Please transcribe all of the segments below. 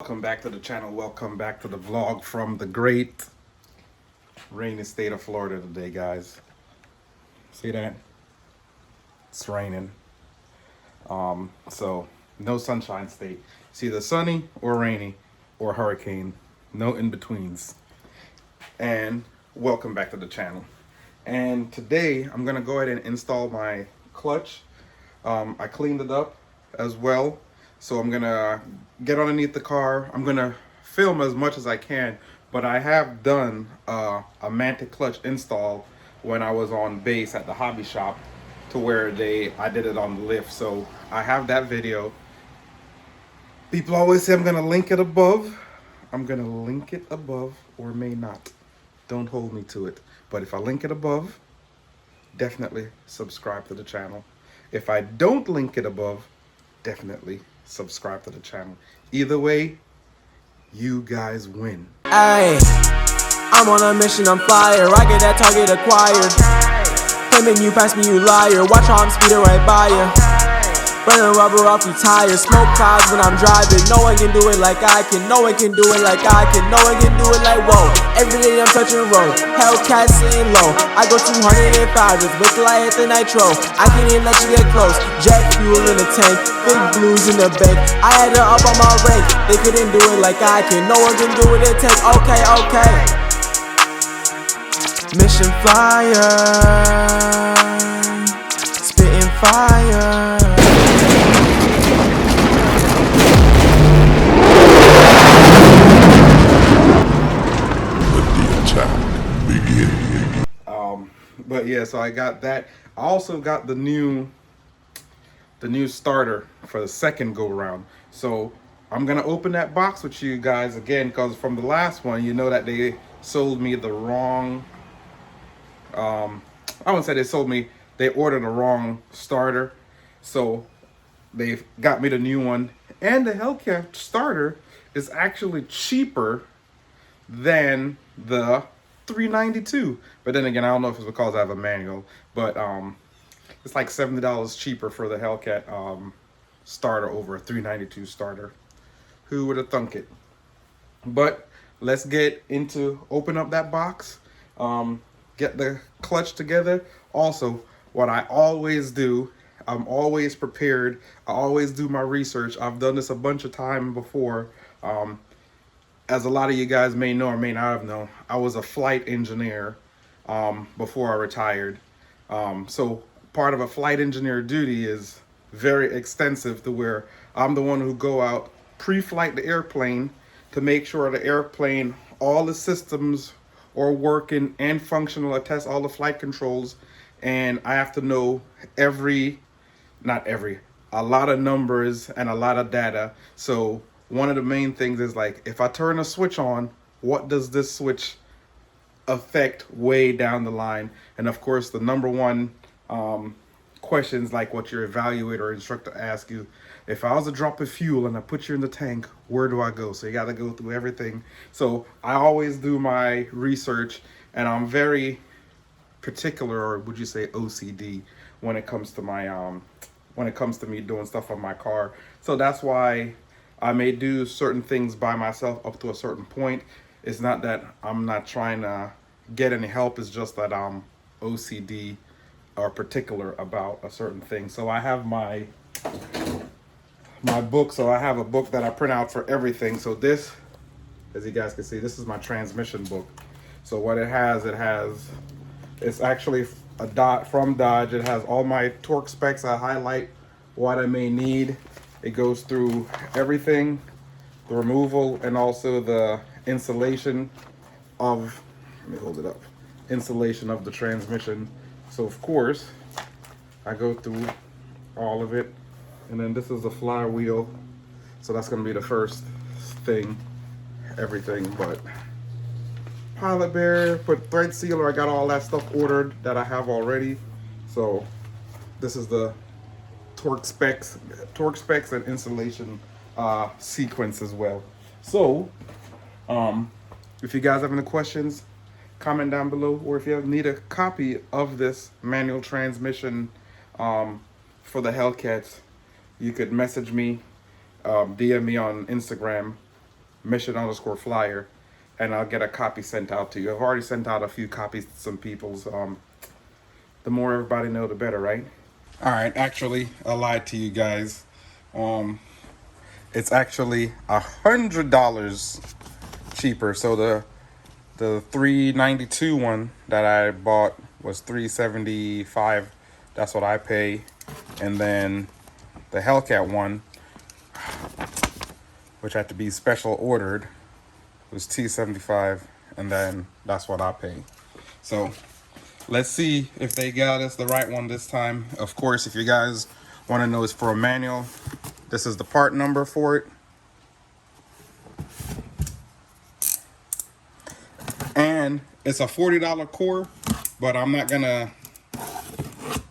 Welcome back to the channel. Welcome back to the vlog from the great rainy state of Florida today, guys. See that? It's raining. So no sunshine state. It's either sunny or rainy or hurricane. No in-betweens. And welcome back to the channel. And today I'm gonna go ahead and install my clutch. I cleaned it up as well. So I'm gonna get underneath the car. I'm gonna film as much as I can, but I have done a Mantic clutch install when I was on base at the hobby shop, to where I did it on the lift. So I have that video. People always say I'm gonna link it above. I'm gonna link it above, or may not. Don't hold me to it. But if I link it above, definitely subscribe to the channel. If I don't link it above, definitely subscribe to the channel. Either way, you guys win. Ayy, I'm on a mission, I'm fire. I get that target acquired. Claiming you pass me, you liar. Watch how I'm speeding right by you. Burning rubber off your tires. Smoke clouds when I'm driving. No one can do it like I can. No one can do it like I can. No one can do it like whoa. Every day I'm touching road. Hellcat sitting low. I go 205 just wait till I hit the nitro. I can't even let you get close. Jet fuel in the tank. Big blues in the bank. I had to up on my rank. They couldn't do it like I can. No one can do it. It takes okay. Mission flyer. Spitting fire. But yeah, so I got that. I also got the new starter for the second go round. So I'm gonna open that box with you guys again, because from the last one, you know that they sold me the wrong. I wouldn't say they sold me. They ordered the wrong starter, so they got me the new one. And the Hellcat starter is actually cheaper than the 392. But then again, I don't know if it's because I have a manual, but it's like $70 cheaper for the Hellcat starter over a 392 starter. Who would have thunk it? But let's get into open up that box, get the clutch together. Also, what I always do, I'm always prepared. I always do my research. I've done this a bunch of times before. As a lot of you guys may know or may not have known, I was a flight engineer before I retired. So part of a flight engineer duty is very extensive, to where I'm the one who go out, pre-flight the airplane to make sure the airplane, all the systems are working and functional. I test all the flight controls, and I have to know a lot of numbers and a lot of data. So one of the main things is, like, if I turn a switch on, what does this switch affect way down the line? And of course, the number one questions, like what your evaluator or instructor asks you: if I was to drop a fuel and I put you in the tank, where do I go? So you got to go through everything. So I always do my research, and I'm very particular, or would you say OCD, when it comes to my when it comes to me doing stuff on my car. So that's why I may do certain things by myself up to a certain point. It's not that I'm not trying to get any help. It's just that I'm OCD or particular about a certain thing. So I have my book. So I have a book that I print out for everything. So this, as you guys can see, this is my transmission book. So what it's actually a dot from Dodge. It has all my torque specs. I highlight what I may need. It goes through everything, the removal, and also the insulation of, let me hold it up, insulation of the transmission. So of course, I go through all of it. And then this is the flywheel. So that's gonna be the first thing, everything. But pilot barrier, put thread sealer, I got all that stuff ordered that I have already. So this is the torque specs and insulation sequence as well. So if you guys have any questions, comment down below, or if you need a copy of this manual transmission for the Hellcats, you could message me, DM me on Instagram, mission_flyer, and I'll get a copy sent out to you. I've already sent out a few copies to some people's. The more everybody know, the better, right? All right, actually, I lied to you guys. It's actually $100 cheaper. So the 392 one that I bought was 375. That's what I pay, and then the Hellcat one, which had to be special ordered, was $275, and then that's what I pay. So let's see if they got us the right one this time. Of course, if you guys want to know, it's for a manual. This is the part number for it. And it's a $40 core, but I'm not gonna,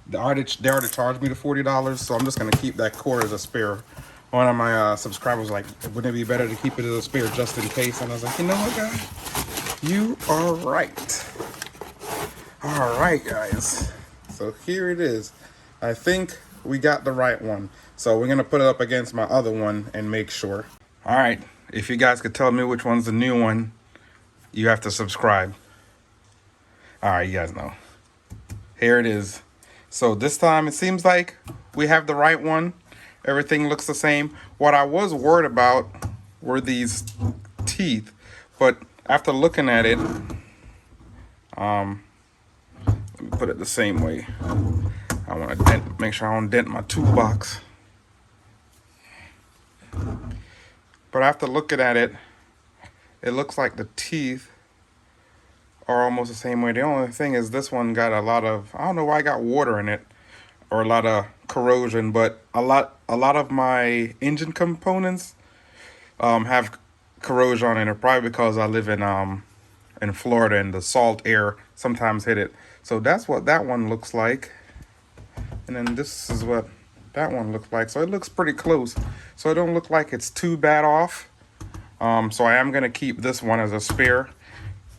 they already charged me the $40, so I'm just gonna keep that core as a spare. One of my subscribers was like, wouldn't it be better to keep it as a spare just in case? And I was like, you know what, guys? You are right. All right, guys. So here it is. I think we got the right one. So we're gonna put it up against my other one and make sure. All right, if you guys could tell me which one's the new one, you have to subscribe. All right, you guys know. Here it is. So this time it seems like we have the right one. Everything looks the same. What I was worried about were these teeth, but after looking at it, let me put it the same way. I want to make sure I don't dent my toolbox. But after looking at it, it looks like the teeth are almost the same way. The only thing is this one got a lot of, I don't know why I got water in it, or a lot of corrosion, but a lot of my engine components have corrosion in it, probably because I live in Florida and the salt air sometimes hit it. So that's what that one looks like. And then this is what that one looks like. So it looks pretty close. So it don't look like it's too bad off. So I am gonna keep this one as a spare.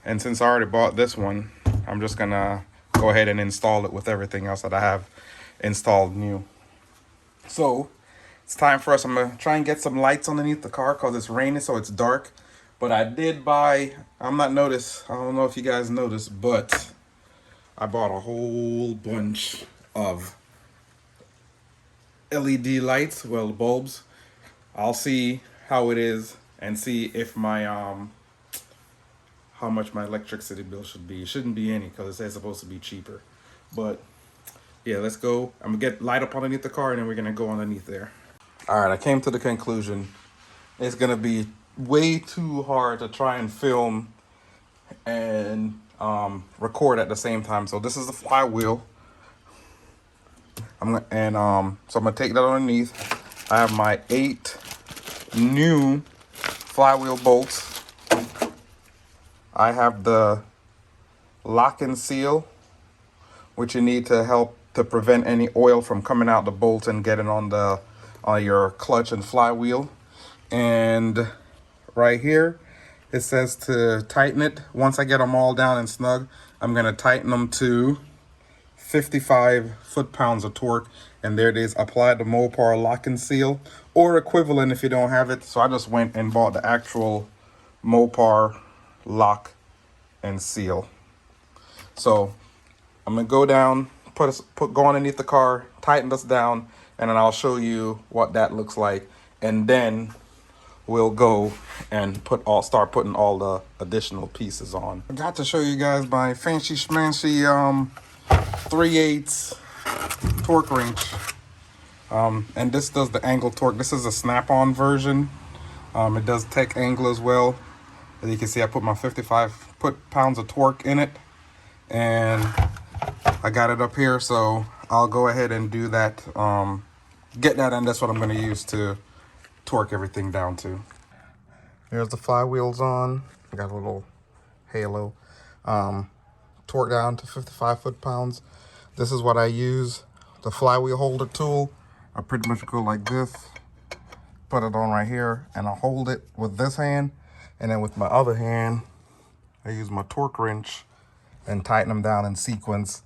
And since I already bought this one, I'm just gonna go ahead and install it with everything else that I have installed new. So it's time for us. I'm gonna try and get some lights underneath the car because it's raining, so it's dark. But I did buy, I don't know if you guys noticed, but I bought a whole bunch of LED lights, well, bulbs. I'll see how it is and see if my how much my electricity bill should be. It shouldn't be any because it says it's supposed to be cheaper. But yeah, let's go. I'm gonna get light up underneath the car and then we're gonna go underneath there. All right, I came to the conclusion it's gonna be way too hard to try and film and record at the same time. So this is the flywheel. So I'm gonna take that underneath. I have my 8 new flywheel bolts. I have the lock and seal, which you need to help to prevent any oil from coming out the bolts and getting on your clutch and flywheel. And right here it says to tighten it. Once I get them all down and snug, I'm gonna tighten them to 55 foot-pounds of torque. And there it is. Apply the Mopar lock and seal, or equivalent if you don't have it. So I just went and bought the actual Mopar lock and seal. So I'm gonna go down, go underneath the car, tighten this down, and then I'll show you what that looks like. And then we'll go and start putting all the additional pieces on. I got to show you guys my fancy schmancy 3/8 torque wrench. And this does the angle torque. This is a snap-on version. It does tech angle as well. As you can see, I put my 55 foot-pounds of torque in it, and I got it up here. So I'll go ahead and do that. Get that, and that's what I'm going to use to torque everything down to. Here's the flywheels on. I got a little halo. Torque down to 55 foot-pounds. This is what I use. The flywheel holder tool. I pretty much go like this, put it on right here, and I hold it with this hand, and then with my other hand I use my torque wrench and tighten them down in sequence.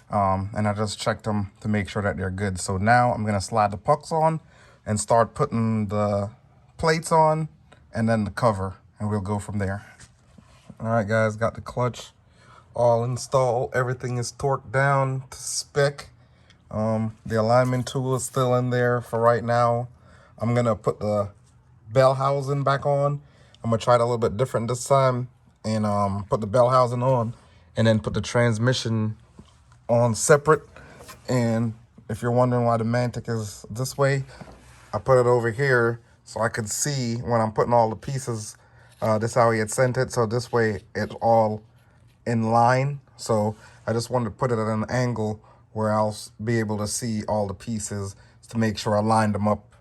And I just checked them to make sure that they're good. So now I'm gonna slide the pucks on and start putting the plates on and then the cover. and we'll go from there. All right, guys, got the clutch all installed. Everything is torqued down to spec. The alignment tool is still in there for right now. I'm gonna put the bell housing back on. I'm gonna try it a little bit different this time and put the bell housing on and then put the transmission on separate. And if you're wondering why the Mantic is this way, I put it over here so I could see when I'm putting all the pieces. This is how he had sent it, so this way it's all in line. So I just wanted to put it at an angle where I'll be able to see all the pieces to make sure I lined them up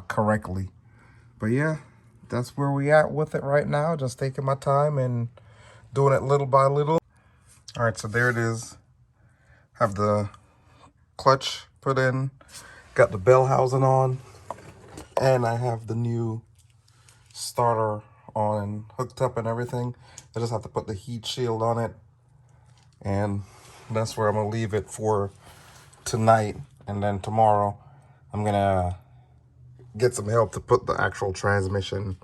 correctly. But yeah, that's where we at with it right now. Just taking my time and doing it little by little. All right, so there it is. Have the clutch put in, got the bell housing on, and I have the new starter on and hooked up and everything. I just have to put the heat shield on it, and that's where I'm gonna leave it for tonight. And then tomorrow I'm gonna get some help to put the actual transmission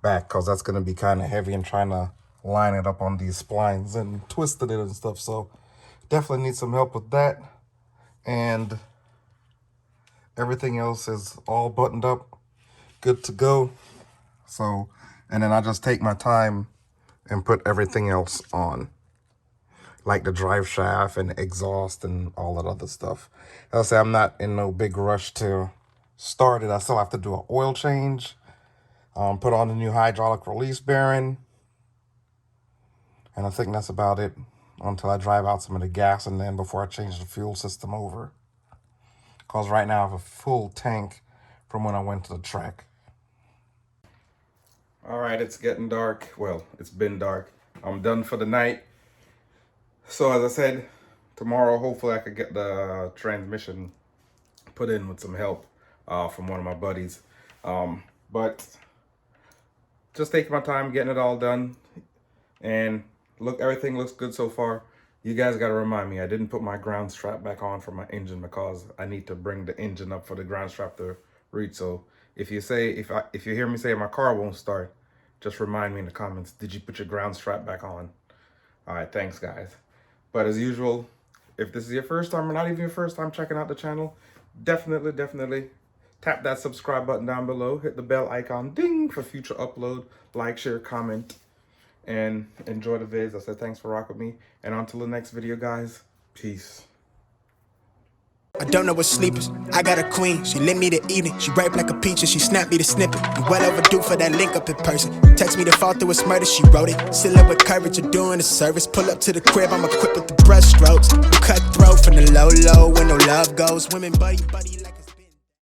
back, because that's gonna be kind of heavy and trying to line it up on these splines and twisted it and stuff. So definitely need some help with that. And everything else is all buttoned up, good to go. So, and then I just take my time and put everything else on, like the drive shaft and exhaust and all that other stuff. I'll say I'm not in no big rush to start it. I still have to do an oil change, put on the new hydraulic release bearing, and I think that's about it until I drive out some of the gas, and then before I change the fuel system over. Because right now I have a full tank from when I went to the track. All right, it's getting dark. Well, it's been dark. I'm done for the night. So as I said, tomorrow hopefully I could get the transmission put in with some help from one of my buddies. But just taking my time getting it all done. And look, everything looks good so far. You guys got to remind me, I didn't put my ground strap back on for my engine because I need to bring the engine up for the ground strap to reach. So if you say, if you hear me say my car won't start, just remind me in the comments, did you put your ground strap back on? All right, thanks guys. But as usual, if this is your first time or not even your first time checking out the channel, definitely tap that subscribe button down below. Hit the bell icon, ding, for future upload. Like, share, comment, and enjoy the vids. I said thanks for rocking with me. And until the next video, guys, peace. I don't know what sleep is. I got a queen, she lit me the evening. She ripe like a peach and she snapped me the snippet. I'm well overdue for that link up in person. Text me to fall through a murder, she wrote it. Still up with courage, you're doing a service. Pull up to the crib, I'm equipped with the brush strokes. Cutthroat from the low, when no love goes. Women buddy like a